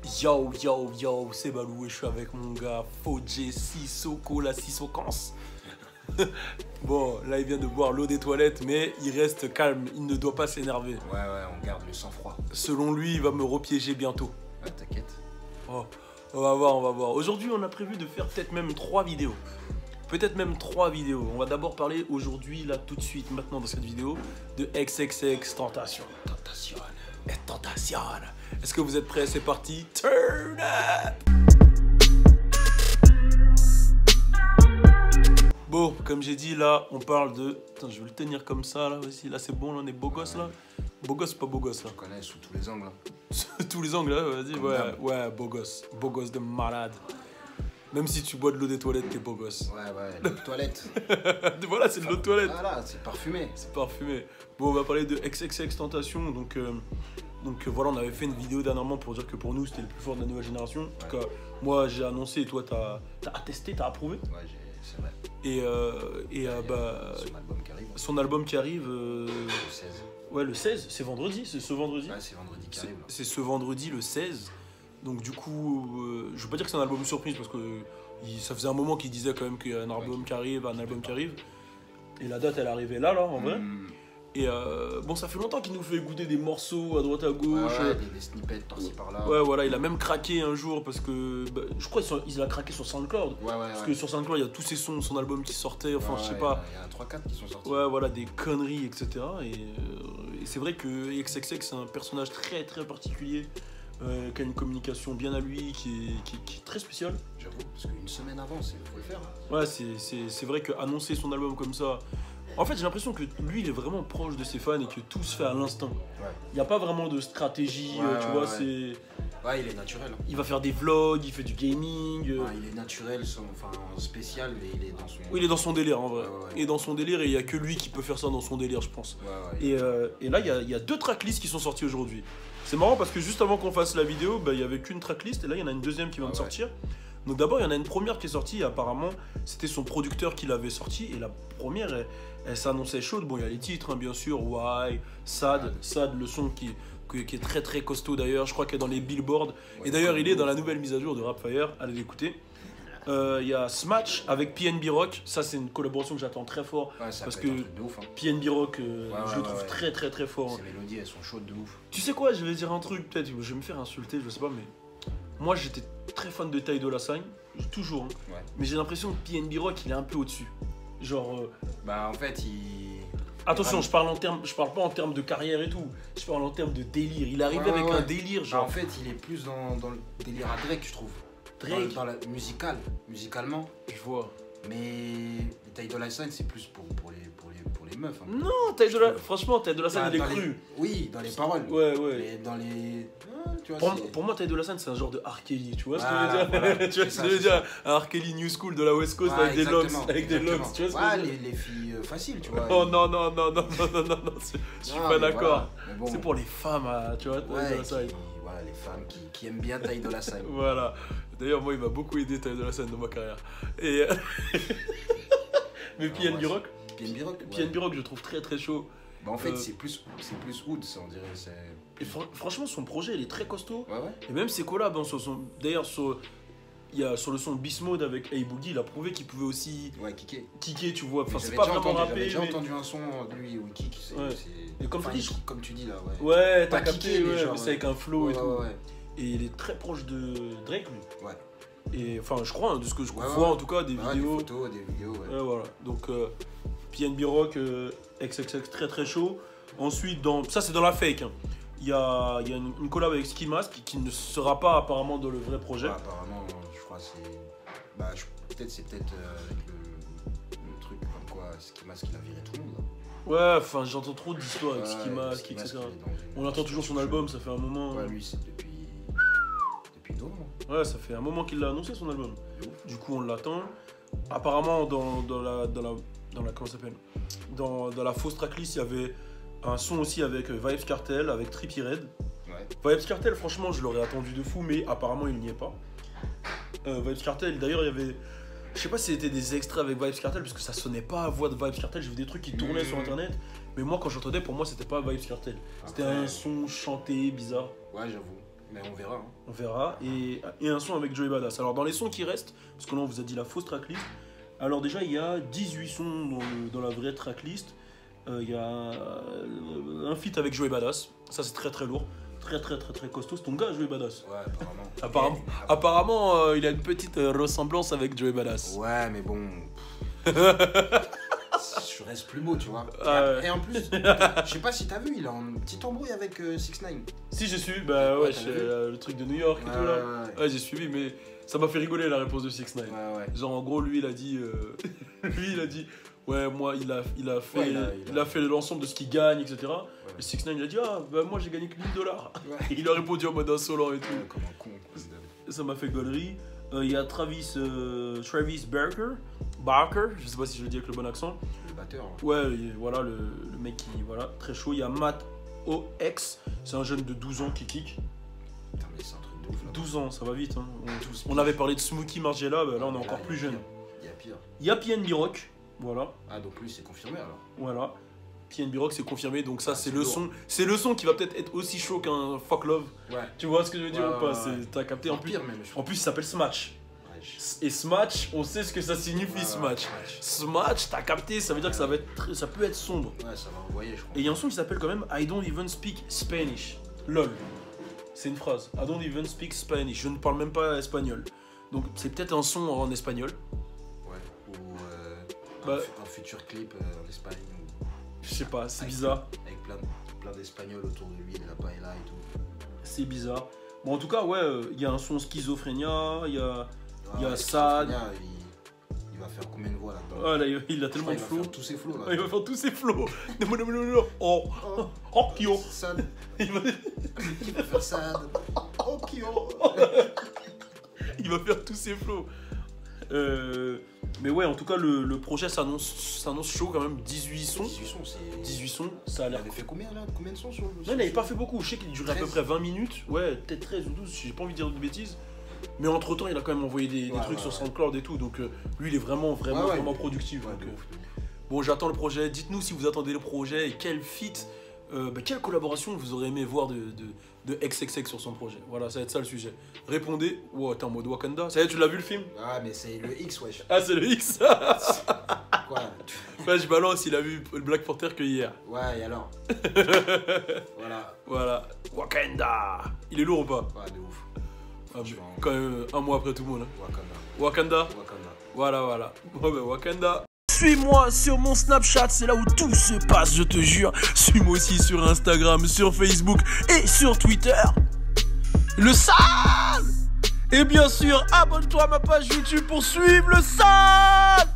Yo, yo, yo, c'est Balou et je suis avec mon gars Fodje Sissoko, la Sissokance. Bon, là il vient de boire l'eau des toilettes, mais il reste calme, il ne doit pas s'énerver. Ouais, on garde le sang-froid. Selon lui, il va me repiéger bientôt. Ouais, t'inquiète. Oh, on va voir, on va voir. Aujourd'hui, on a prévu de faire peut-être même 3 vidéos. Peut-être même 3 vidéos. On va d'abord parler aujourd'hui, là, tout de suite, maintenant dans cette vidéo, de XXX Tentation. Tentation. Tentation. Est-ce que vous êtes prêts? C'est parti. Turn up. Bon, comme j'ai dit, là, on parle de... Attends, je vais le tenir comme ça, là, aussi. Là, c'est bon, là, on est beau gosse, là. Beau gosse, pas beau gosse, là. Je connais sous tous les angles. Tous les angles, là, vas-y. Ouais, beau gosse. Beau gosse de malade. Même si tu bois de l'eau des toilettes, t'es beau gosse. Ouais, l'eau de toilette. Voilà, c'est de l'eau de toilette. Voilà, c'est parfumé. C'est parfumé. Bon, on va parler de XXX Tentation. Donc voilà, on avait fait une vidéo dernièrement pour dire que pour nous, c'était le plus fort de la nouvelle génération. En tout cas, moi, j'ai annoncé et toi, t'as attesté, t'as approuvé. Ouais, c'est vrai. Son album qui arrive. Son album qui arrive... Le 16. Ouais, le 16, c'est vendredi, c'est ce vendredi. Ouais, c'est vendredi qui arrive. C'est ce vendredi, le 16. Donc du coup, je veux pas dire que c'est un album surprise parce que ça faisait un moment qu'il disait quand même qu'il y a un album qui arrive, un album qui arrive. Et la date, elle est arrivée là, en vrai. Et bon, ça fait longtemps qu'il nous fait goûter des morceaux à droite à gauche. Ouais, des snippets par-ci par-là. Ouais, voilà, il a même craqué un jour parce que je crois qu'il a craqué sur SoundCloud. Parce que sur SoundCloud, il y a tous ses sons, son album qui sortait, enfin, je sais pas. Il y en a 3-4 qui sont sortis. Ouais, voilà, des conneries, etc. Et c'est vrai que XXX, c'est un personnage très très particulier. Qui a une communication bien à lui, qui est très spéciale. J'avoue, parce qu'une semaine avant, il faut le faire. Ouais, c'est vrai qu'annoncer son album comme ça... En fait, j'ai l'impression que lui, il est vraiment proche de ses fans et que tout se fait à l'instant. Ouais. Il n'y a pas vraiment de stratégie, tu vois, c'est... Ouais, il est naturel. Il va faire des vlogs, il fait du gaming. Il est naturel, spécial, mais il est dans son... Oui, il est dans son délire, en vrai. Ouais. Il est dans son délire et il n'y a que lui qui peut faire ça dans son délire, je pense. Ouais. Et là, il y a 2 tracklists qui sont sortis aujourd'hui. C'est marrant parce que juste avant qu'on fasse la vidéo, il n'y avait qu'une tracklist et là, il y en a une deuxième qui vient de sortir. Donc d'abord, il y en a une première qui est sortie et apparemment, c'était son producteur qui l'avait sortie. Et la première, elle s'annonçait chaude. Bon, il y a les titres, hein, bien sûr. Why, Sad, le son qui est très très costaud d'ailleurs. Je crois qu'il est dans les billboards. Et d'ailleurs, il est dans la nouvelle mise à jour de Rapfire. Allez l'écouter. Il y a Smash avec PNB Rock. Ça, c'est une collaboration que j'attends très fort. Parce que PNB Rock, je le trouve très très très fort. Ces mélodies, elles sont chaudes de ouf. Tu sais quoi, je vais dire un truc, peut-être, je vais me faire insulter, je sais pas, mais moi j'étais très fan de Ty Dolla $ign, toujours, hein. Mais j'ai l'impression que PNB Rock il est un peu au-dessus. Genre. En fait, il. Attention, je parle pas en termes de carrière et tout, je parle en termes de délire. Il arrive avec un délire, genre. En fait, il est plus dans le délire à Drake, je trouve. Drake. Dans la musicalement. Je vois. Mais Ty Dolla $ign, c'est plus pour les meufs. Hein. Non, franchement, Ty Dolla $ign, il est cru. Oui, dans les paroles. Ouais. Mais dans les. Tu vois, pour moi, Ty Dolla $ign, c'est un genre de R. Kelly, tu vois ce que je veux dire? Voilà. Tu vois ce que je veux dire? Un R. Kelly New School de la West Coast avec des locks, tu vois ce que je veux dire? Les filles faciles, tu vois. Oh non, je suis pas d'accord. Voilà. Bon. C'est pour les femmes, tu vois, Ty Dolla $ign. Voilà, les femmes qui aiment bien Ty Dolla $ign. Voilà. D'ailleurs, moi, il m'a beaucoup aidé Ty Dolla $ign dans ma carrière. Et mais PNB Rock, je trouve très très chaud. En fait, c'est plus wood, ça, on dirait. Et franchement, son projet, il est très costaud. Ouais. Et même ses collabs, hein, d'ailleurs, il y a sur le son Beast Mode avec A-Boogie, il a prouvé qu'il pouvait aussi kicker, tu vois. Enfin, c'est pas vraiment rappé. J'avais déjà entendu un son de lui où il kick. Et comme tu dis là, ouais, t'as capté, mais c'est avec un flow et tout. Ouais. Et il est très proche de Drake, lui. Ouais. Et enfin, je crois, hein, de ce que je vois en tout cas, des vidéos. Des photos, des vidéos, ouais. Voilà. Donc, PNB Rock, XXX, très très chaud. Ensuite, ça c'est dans la fake. Hein. Il y a une collab avec Ski Mask qui ne sera pas apparemment dans le vrai projet. Apparemment, je crois que c'est. C'est peut-être avec le truc comme quoi Ski Mask il a viré tout le monde. Ouais, enfin, j'entends trop d'histoires avec Ski Mask, etc. On attend toujours son album, ça fait un moment. Ouais, lui, c'est depuis 2 ans. Ouais, ça fait un moment qu'il l'a annoncé son album. Du coup, on l'attend. Apparemment, dans la comment ça s'appelle, dans la fausse tracklist, il y avait un son aussi avec Vybz Kartel, avec Trippie Redd. Vybz Kartel, franchement, je l'aurais attendu de fou, mais apparemment, il n'y est pas. Vybz Kartel, d'ailleurs, il y avait... Je sais pas si c'était des extraits avec Vybz Kartel, parce que ça sonnait pas à voix de Vybz Kartel. J'ai vu des trucs qui tournaient sur internet, mais moi, quand j'entendais, pour moi, c'était pas Vybz Kartel. C'était un son chanté, bizarre. Ouais, j'avoue. Mais on verra. Hein. On verra. Et un son avec Joey Badass. Alors, dans les sons qui restent, parce que là, on vous a dit la fausse tracklist. Alors, déjà, il y a 18 sons dans la vraie tracklist. Il y a un feat avec Joey Badass. Ça, c'est très très lourd. Très costaud. C'est ton gars, Joey Badass. Ouais, Apparemment, il a une petite ressemblance avec Joey Badass. Ouais, mais bon. Je reste plus beau, tu vois. Et en plus, je sais pas si t'as vu, il a un petit embrouille avec 6ix9ine. Si, j'ai suivi, bah ouais, le truc de New York et tout là. Ouais, j'ai suivi, mais ça m'a fait rigoler la réponse de 6ix9ine. Ouais. Genre, en gros, lui, il a dit. Ouais, moi, il a fait l'ensemble de ce qu'il gagne, etc. Ouais. Et 6ix9ine, il a dit, ah, bah moi, j'ai gagné que $1000. Ouais. Et il a répondu en mode insolent et tout. Ouais, comme un con. Ça m'a fait gaulerie. Il y a Travis Barker, je sais pas si je le dis avec le bon accent. Le batteur. Hein. Ouais, voilà, le mec qui, voilà, très chaud. Il y a Matt OX, c'est un jeune de 12 ans qui kick. Putain, mais c'est un truc de ouf là. 12 ans, ça va vite. Hein. On avait parlé de Smokey Margiela, bah, là on est encore plus jeune. Il y a pire. Il y a PNB Rock, voilà. Ah, donc lui c'est confirmé alors. Voilà. PNB Rock c'est confirmé, donc ça c'est le son. C'est le son qui va peut-être être aussi chaud qu'un Fuck Love. Ouais. Tu vois ce que je veux dire ou pas? T'as capté en plus. Pire, même, en plus il s'appelle Smash. Et Smash, on sait ce que ça signifie Smash. Smash, t'as capté, ça veut dire que ça peut être sombre. Ouais, ça va envoyer, je crois. Et il y a un son qui s'appelle quand même I don't even speak Spanish. LOL. C'est une phrase. I don't even speak Spanish. Je ne parle même pas espagnol. Donc c'est peut-être un son en espagnol. Ouais. Ou un futur clip en Espagne. Je sais pas, c'est bizarre. Avec plein d'Espagnols autour de lui, de la paella et tout. C'est bizarre. Bon, en tout cas, ouais, il y a un son Schizophrénia, il y a Sad. Il va faire combien de voix là-dedans? Ah, là, il a tellement de flow. Il va faire tous ses flows là. Il va faire tous ses flows. Oh, Kyo. Sad. Il va faire Sad. Oh, Kyo. Il va faire tous ses flows. Mais ouais, en tout cas, le projet s'annonce chaud quand même. 18 sons. 18 sons, ça a l'air. Il avait fait combien là? Combien de sons sur le. Non, il n'avait pas fait beaucoup. Je sais qu'il durait à peu près 20 minutes. Ouais, peut-être 13 ou 12, j'ai pas envie de dire de bêtises. Mais entre temps, il a quand même envoyé des trucs sur SoundCloud et tout. Donc lui, il est vraiment productif. Donc, bon, j'attends le projet. Dites-nous si vous attendez le projet et quel feat, quelle collaboration vous aurez aimé voir de XXX sur son projet. Voilà, ça va être ça le sujet. Répondez. Wow, t'es en mode Wakanda. Ça y est, tu l'as vu le film? Ah, mais c'est le X, wesh. Ah, c'est le X. Quoi? Ouais, je balance, il a vu le Black Panther que hier. Ouais, et alors? Voilà. Wakanda. Il est lourd ou pas? Ouais, de ouf. Quand même, un mois après tout le monde. Hein. Wakanda. Voilà. Bon, ben, Wakanda. Suis-moi sur mon Snapchat, c'est là où tout se passe, je te jure. Suis-moi aussi sur Instagram, sur Facebook et sur Twitter. Le sale! Et bien sûr, abonne-toi à ma page YouTube pour suivre le sale!